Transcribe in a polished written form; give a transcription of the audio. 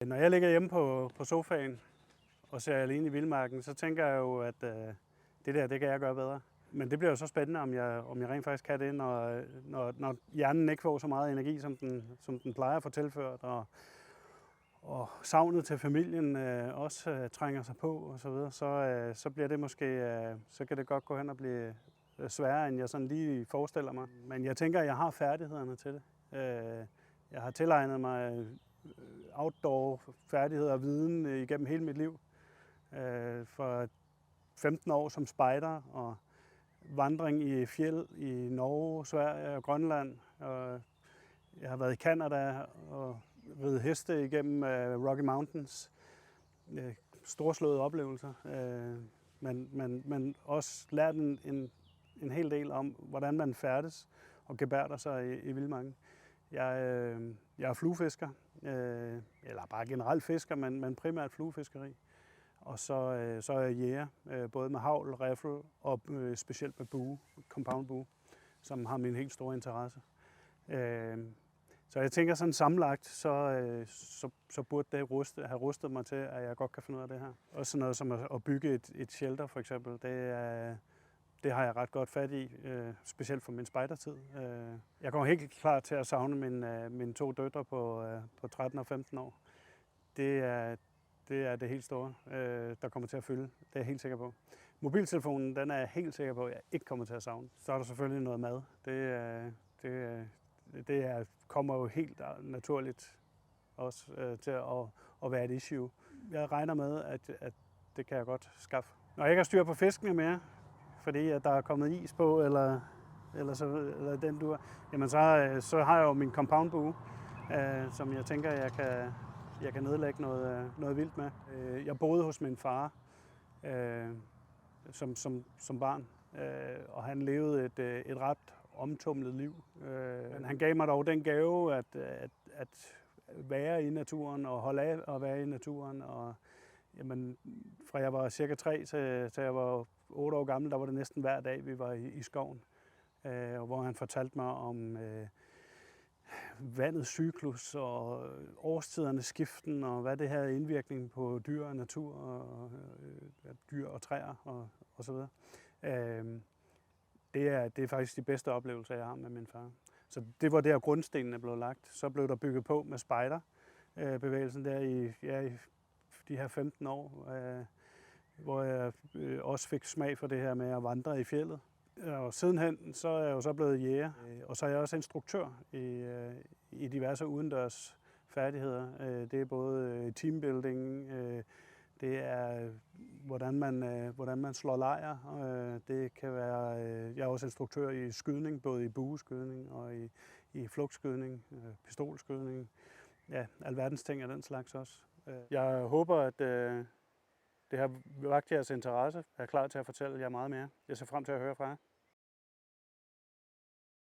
Når jeg ligger hjemme på sofaen og ser alene i vildmarken, så tænker jeg jo, at det kan jeg gøre bedre. Men det bliver jo så spændende, om jeg rent faktisk kan det, når hjernen ikke får så meget energi, som den plejer at få tilført, og savnet til familien også trænger sig på og så videre, så bliver det måske, så kan det godt gå hen og blive sværere, end jeg sådan lige forestiller mig. Men jeg tænker, at jeg har færdighederne til det. Jeg har tilegnet mig outdoor færdigheder og viden igennem hele mit liv. For 15 år som spejder og vandring i fjeld i Norge, Sverige og Grønland. Og jeg har været i Canada og ridet heste igennem Rocky Mountains. Storslåede oplevelser, men også lært en hel del om, hvordan man færdes og gebærder sig i vildmarken. Jeg er fluefisker, eller bare generelt fisker, men primært fluefiskeri. Og så er jeg jæger, både med hagl, riffel og specielt med bue, compound bue, som har min helt store interesse. Så jeg tænker sådan sammenlagt, så burde det have rustet mig til, at jeg godt kan finde ud af det her. Også sådan noget som at bygge et shelter for eksempel, det har jeg ret godt fat i, specielt for min spejdertid. Jeg kommer helt klar til at savne mine 2 døtre på 13 og 15 år. Det er det helt store, der kommer til at fylde. Det er jeg helt sikker på. Mobiltelefonen, den er jeg helt sikker på, at jeg ikke kommer til at savne. Så er der selvfølgelig noget mad. Det kommer jo helt naturligt også til at være et issue. Jeg regner med, at det kan jeg godt skaffe. Når jeg ikke har styr på fiskene mere, fordi at der er kommet is på, eller den dur, jamen så har jeg jo min compound bue, som jeg tænker, jeg kan nedlægge noget vildt med. Jeg boede hos min far som barn, og han levede et ret omtumlet liv. Men han gav mig dog den gave at være i naturen og holde af at være i naturen. Og jamen, fra jeg var cirka 3 til jeg var 8 år gammel, der var det næsten hver dag, vi var i skoven. Hvor han fortalte mig om vandets cyklus og årstidernes skiften, og hvad det havde indvirkning på dyr og natur, og dyr og træer og så videre. Det er faktisk de bedste oplevelser, jeg har med min far. Så det var der grundstenene blev lagt. Så blev der bygget på med spejderbevægelsen der i de her 15 år, hvor jeg også fik smag for det her med at vandre i fjeldet. Og sidenhen så er jeg jo så blevet jæger, og så er jeg også instruktør i diverse udendørs færdigheder. Det er både teambuilding, det er hvordan man slår lejr. Det kan være, jeg er også instruktør i skydning, både i bueskydning og i flugtskydning, pistolskydning. Ja, alverdens ting af den slags også. Jeg håber, at det har vakt jeres interesse. Jeg er klar til at fortælle jer meget mere. Jeg ser frem til at høre fra jer.